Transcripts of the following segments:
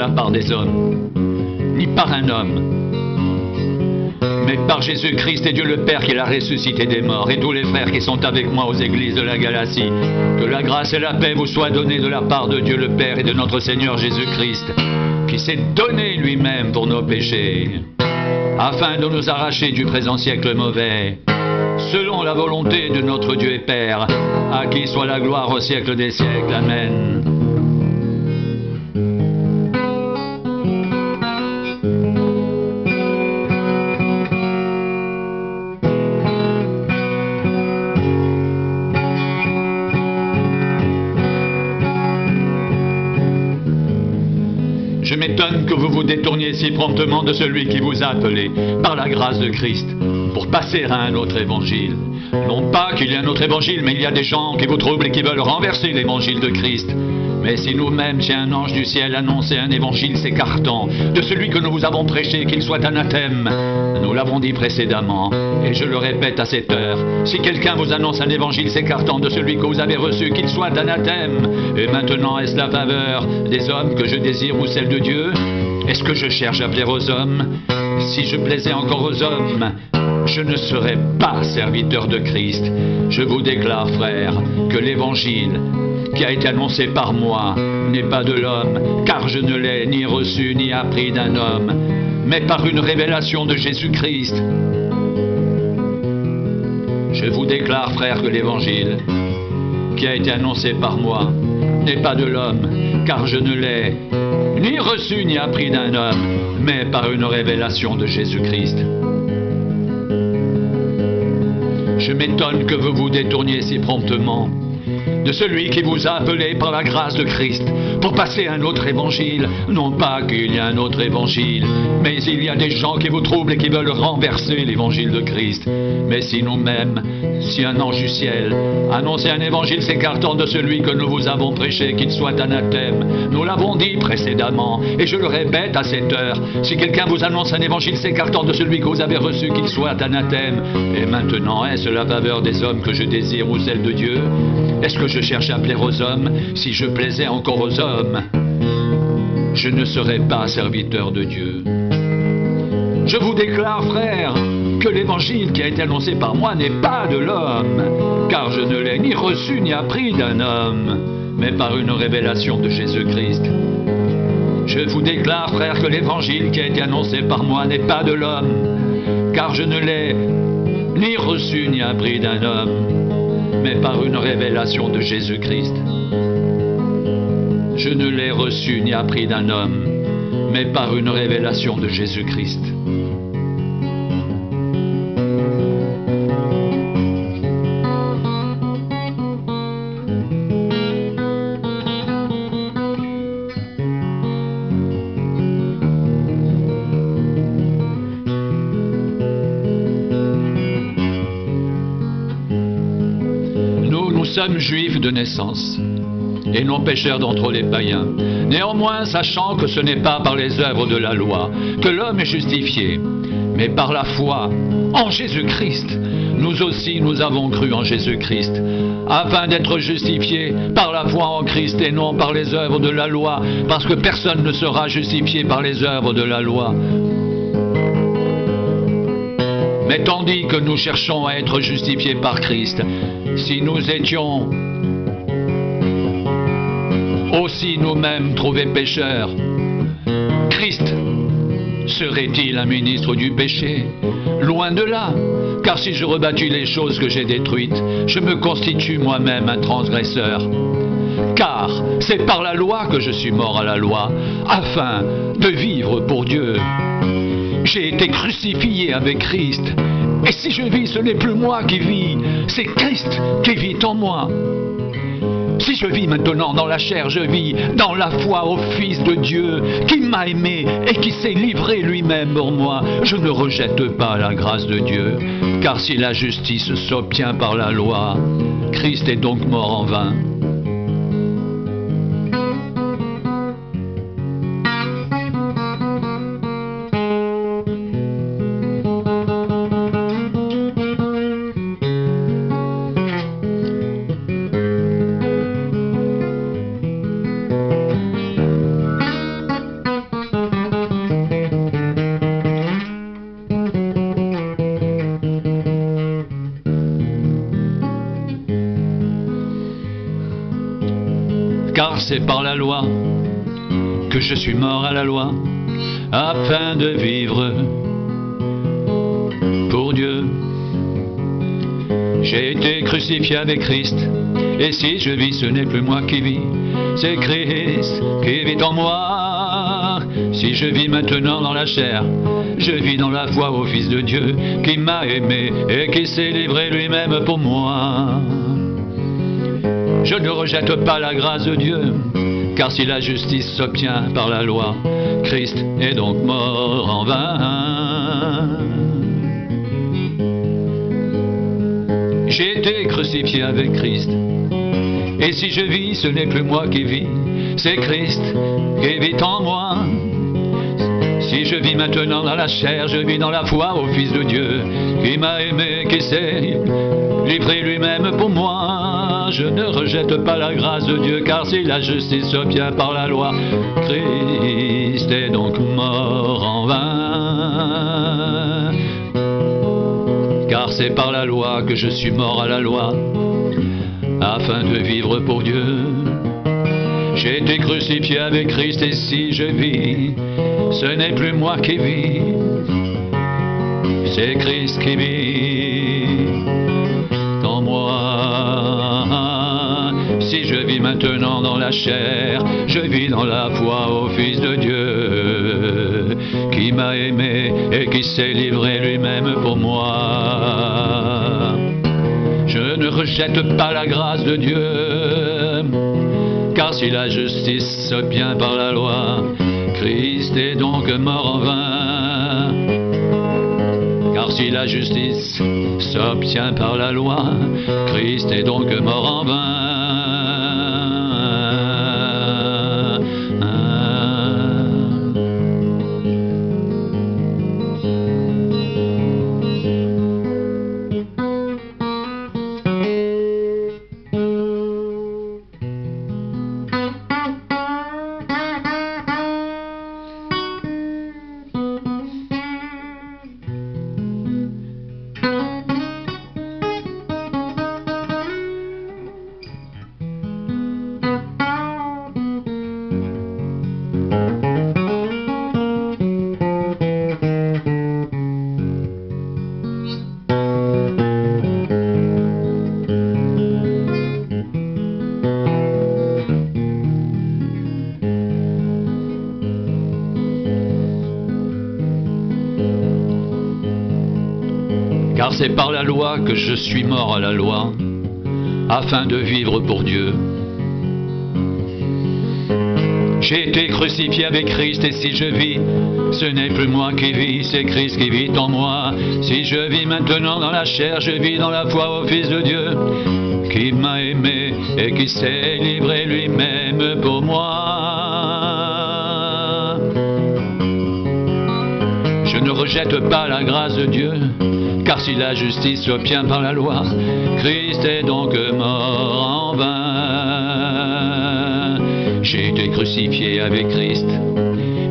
la part des hommes, ni par un homme, mais par Jésus-Christ et Dieu le Père qui l'a ressuscité des morts, et tous les frères qui sont avec moi aux églises de la Galatie. Que la grâce et la paix vous soient données de la part de Dieu le Père et de notre Seigneur Jésus-Christ, qui s'est donné lui-même pour nos péchés, afin de nous arracher du présent siècle mauvais, selon la volonté de notre Dieu et Père, à qui soit la gloire au siècle des siècles. Amen. Je m'étonne que vous vous détourniez si promptement de celui qui vous a appelé, par la grâce de Christ, pour passer à un autre évangile. Non pas qu'il y ait un autre évangile, mais il y a des gens qui vous troublent et qui veulent renverser l'évangile de Christ. Mais si nous-mêmes, si un ange du ciel annonçait un évangile s'écartant de celui que nous vous avons prêché, qu'il soit anathème, nous l'avons dit précédemment, et je le répète à cette heure, si quelqu'un vous annonce un évangile s'écartant de celui que vous avez reçu, qu'il soit anathème. Et maintenant, est-ce la faveur des hommes que je désire ou celle de Dieu? Est-ce que je cherche à plaire aux hommes? Si je plaisais encore aux hommes, je ne serais pas serviteur de Christ. Je vous déclare, frères, que l'évangile qui a été annoncé par moi n'est pas de l'homme, car je ne l'ai ni reçu ni appris d'un homme, mais par une révélation de Jésus-Christ. Je vous déclare, frères, que l'évangile qui a été annoncé par moi n'est pas de l'homme, car je ne l'ai ni reçu ni appris d'un homme, mais par une révélation de Jésus-Christ. Je m'étonne que vous vous détourniez si promptement de celui qui vous a appelé par la grâce de Christ pour passer à un autre évangile. Non pas qu'il y ait un autre évangile, mais il y a des gens qui vous troublent et qui veulent renverser l'évangile de Christ. Mais si nous-mêmes, si un ange du ciel annonçait un évangile s'écartant de celui que nous vous avons prêché, qu'il soit anathème, nous l'avons dit précédemment, et je le répète à cette heure, si quelqu'un vous annonce un évangile s'écartant de celui que vous avez reçu, qu'il soit anathème. Et maintenant, est-ce la faveur des hommes que je désire ou celle de Dieu? Est-ce que je cherche à plaire aux hommes? Si je plaisais encore aux hommes, je ne serais pas serviteur de Dieu. Je vous déclare, frères, que l'évangile qui a été annoncé par moi n'est pas de l'homme, car je ne l'ai ni reçu ni appris d'un homme, mais par une révélation de Jésus-Christ. Je vous déclare, frères, que l'évangile qui a été annoncé par moi n'est pas de l'homme, car je ne l'ai ni reçu ni appris d'un homme, mais par une révélation de Jésus-Christ. Je ne l'ai reçu ni appris d'un homme, mais par une révélation de Jésus-Christ. Nous sommes juifs de naissance, et non pécheurs d'entre les païens. Néanmoins, sachant que ce n'est pas par les œuvres de la loi que l'homme est justifié, mais par la foi en Jésus-Christ. Nous aussi, nous avons cru en Jésus-Christ, afin d'être justifiés par la foi en Christ et non par les œuvres de la loi, parce que personne ne sera justifié par les œuvres de la loi. Mais tandis que nous cherchons à être justifiés par Christ, si nous étions aussi nous-mêmes trouvés pécheurs, Christ serait-il un ministre du péché? Loin de là, car si je rebâtis les choses que j'ai détruites, je me constitue moi-même un transgresseur. Car c'est par la loi que je suis mort à la loi, afin de vivre pour Dieu. J'ai été crucifié avec Christ, et si je vis, ce n'est plus moi qui vis, c'est Christ qui vit en moi. Si je vis maintenant dans la chair, je vis dans la foi au Fils de Dieu qui m'a aimé et qui s'est livré lui-même pour moi. Je ne rejette pas la grâce de Dieu, car si la justice s'obtient par la loi, Christ est donc mort en vain. car c'est par la loi que je suis mort à la loi, afin de vivre pour Dieu. J'ai été crucifié avec Christ, et si je vis, ce n'est plus moi qui vis, c'est Christ qui vit en moi. Si je vis maintenant dans la chair, je vis dans la foi au Fils de Dieu, qui m'a aimé et qui s'est livré lui-même pour moi. Je ne rejette pas la grâce de Dieu, car si la justice s'obtient par la loi, Christ est donc mort en vain. J'ai été crucifié avec Christ, et si je vis, ce n'est plus moi qui vis, c'est Christ qui vit en moi. Si je vis maintenant dans la chair, je vis dans la foi au Fils de Dieu, qui m'a aimé, qui s'est livré lui-même pour moi. Je ne rejette pas la grâce de Dieu, car si la justice s'obtient par la loi, Christ est donc mort en vain. Car c'est par la loi que je suis mort à la loi, afin de vivre pour Dieu. J'ai été crucifié avec Christ, et si je vis, ce n'est plus moi qui vis, c'est Christ qui vit en moi. Si je vis maintenant dans la chair, je vis dans la foi au Fils de Dieu, qui m'a aimé et qui s'est livré lui-même pour moi. Je ne rejette pas la grâce de Dieu, car si la justice s'obtient par la loi, Christ est donc mort en vain. Car si la justice s'obtient par la loi, Christ est donc mort en vain. Car c'est par la loi que je suis mort à la loi, afin de vivre pour Dieu. J'ai été crucifié avec Christ, et si je vis, ce n'est plus moi qui vis, c'est Christ qui vit en moi. Si je vis maintenant dans la chair, je vis dans la foi au Fils de Dieu, qui m'a aimé et qui s'est livré lui-même pour moi. Je ne rejette pas la grâce de Dieu, car si la justice s'obtient par la loi, Christ est donc mort en vain. J'ai été crucifié avec Christ,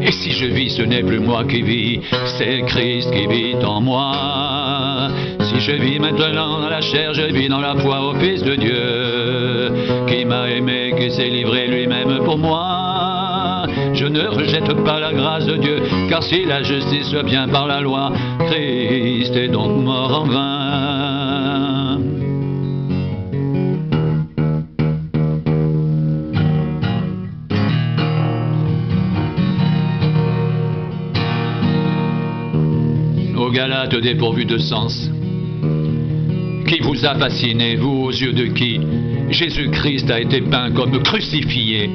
et si je vis, ce n'est plus moi qui vis, c'est Christ qui vit en moi. Si je vis maintenant dans la chair, je vis dans la foi au Fils de Dieu, qui m'a aimé, qui s'est livré lui-même pour moi. Je ne rejette pas la grâce de Dieu, car si la justice s'obtient par la loi, Christ est donc mort en vain. Ô Galates dépourvus de sens, qui vous a fasciné, vous aux yeux de qui Jésus-Christ a été peint comme crucifié?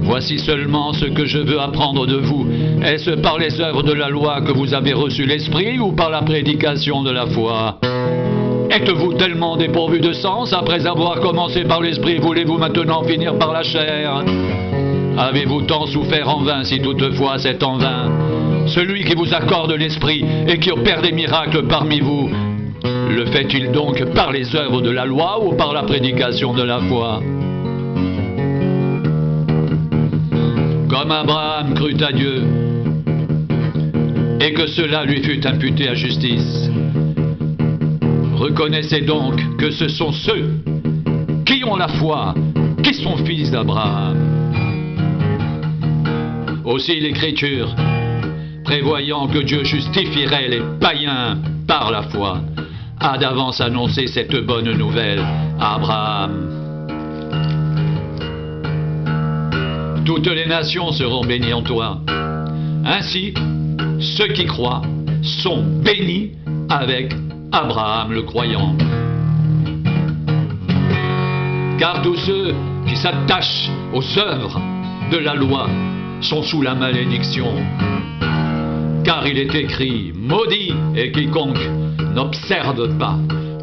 Voici seulement ce que je veux apprendre de vous. Est-ce par les œuvres de la loi que vous avez reçu l'Esprit, ou par la prédication de la foi? Êtes-vous tellement dépourvu de sens? Après avoir commencé par l'Esprit, voulez-vous maintenant finir par la chair? Avez-vous tant souffert en vain, si toutefois c'est en vain? Celui qui vous accorde l'Esprit et qui opère des miracles parmi vous, le fait-il donc par les œuvres de la loi ou par la prédication de la foi? Comme Abraham crut à Dieu, et que cela lui fut imputé à justice. Reconnaissez donc que ce sont ceux qui ont la foi qui sont fils d'Abraham. Aussi l'Écriture, prévoyant que Dieu justifierait les païens par la foi, a d'avance annoncé cette bonne nouvelle à Abraham. Toutes les nations seront bénies en toi. Ainsi, ceux qui croient sont bénis avec Abraham le croyant. Car tous ceux qui s'attachent aux œuvres de la loi sont sous la malédiction. Car il est écrit, maudit est quiconque n'observe pas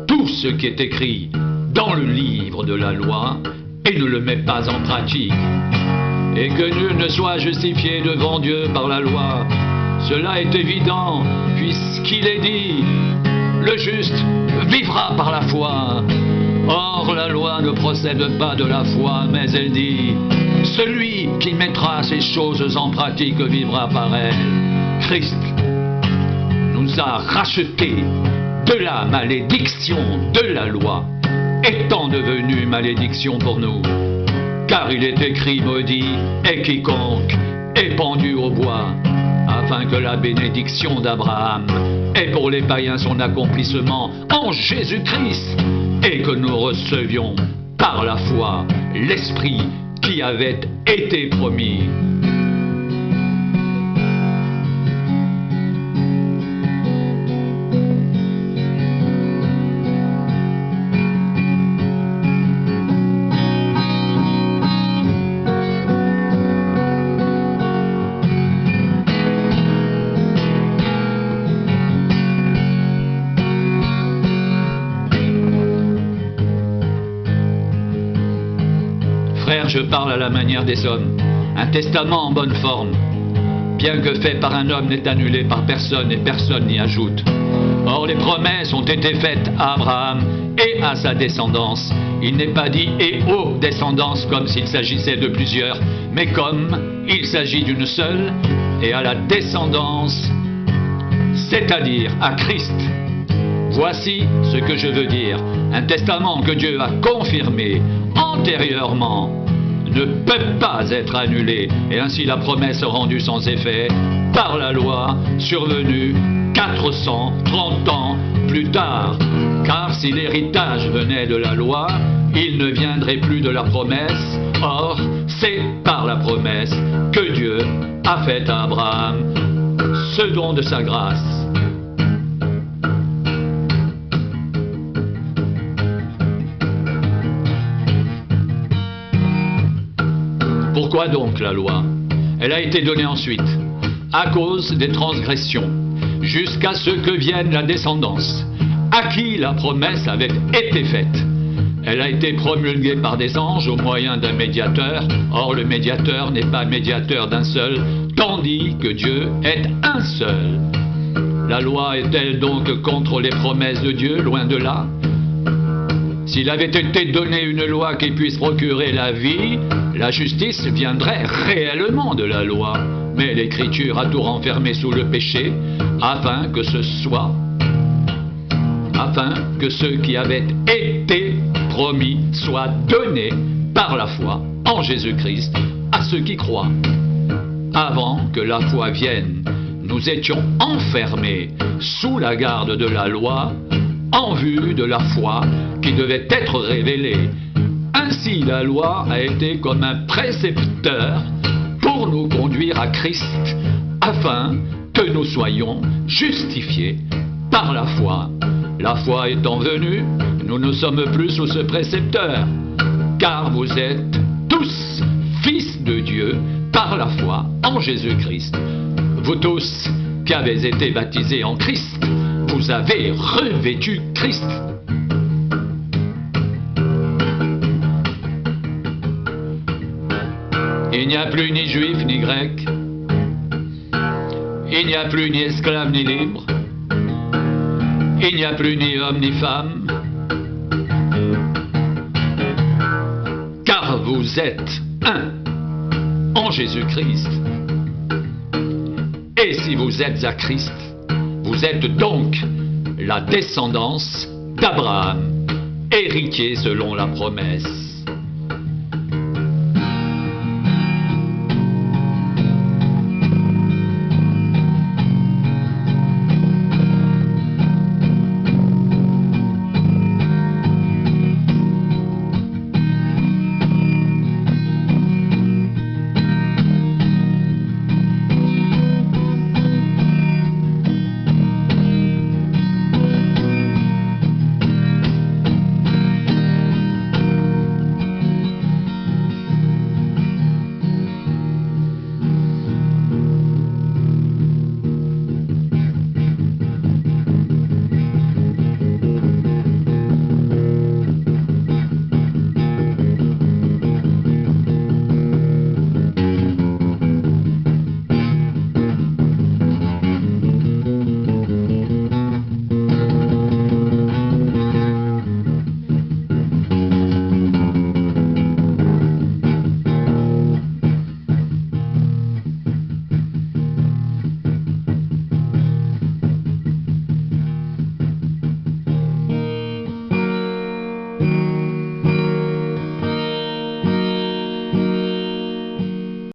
tout ce qui est écrit dans le livre de la loi et ne le met pas en pratique. Et que nul ne soit justifié devant Dieu par la loi. Cela est évident, puisqu'il est dit, le juste vivra par la foi. Or, la loi ne procède pas de la foi, mais elle dit, celui qui mettra ces choses en pratique vivra par elles. Christ nous a rachetés de la malédiction de la loi, étant devenu malédiction pour nous. Car il est écrit, maudit est quiconque est pendu au bois, afin que la bénédiction d'Abraham ait pour les païens son accomplissement en Jésus-Christ, et que nous recevions par la foi l'Esprit qui avait été promis. Frère, je parle à la manière des hommes. Un testament en bonne forme, bien que fait par un homme, n'est annulé par personne et personne n'y ajoute. Or, les promesses ont été faites à Abraham et à sa descendance. Il n'est pas dit « et aux descendances » comme s'il s'agissait de plusieurs, mais comme il s'agit d'une seule, et à la descendance, c'est-à-dire à Christ. Voici ce que je veux dire. Un testament que Dieu a confirmé antérieurement ne peut pas être annulé, et ainsi la promesse rendue sans effet par la loi survenue 430 ans plus tard. Car si l'héritage venait de la loi, il ne viendrait plus de la promesse. Or, c'est par la promesse que Dieu a fait à Abraham ce don de sa grâce. Pourquoi donc la loi? Elle a été donnée ensuite, à cause des transgressions, jusqu'à ce que vienne la descendance, à qui la promesse avait été faite. Elle a été promulguée par des anges au moyen d'un médiateur. Or, le médiateur n'est pas médiateur d'un seul, tandis que Dieu est un seul. La loi est-elle donc contre les promesses de Dieu? Loin de là. S'il avait été donné une loi qui puisse procurer la vie, la justice viendrait réellement de la loi. Mais l'Écriture a tout renfermé sous le péché, afin que ce qui avait été promis soit donné par la foi en Jésus-Christ à ceux qui croient. Avant que la foi vienne, nous étions enfermés sous la garde de la loi, en vue de la foi qui devait être révélée. Ainsi, la loi a été comme un précepteur pour nous conduire à Christ, afin que nous soyons justifiés par la foi. La foi étant venue, nous ne sommes plus sous ce précepteur, car vous êtes tous fils de Dieu par la foi en Jésus-Christ. Vous tous qui avez été baptisés en Christ, vous avez revêtu Christ. Il n'y a plus ni juif ni grec, il n'y a plus ni esclave ni libre, il n'y a plus ni homme ni femme, car vous êtes un en Jésus-Christ. Et si vous êtes à Christ, vous êtes donc la descendance d'Abraham, héritier selon la promesse.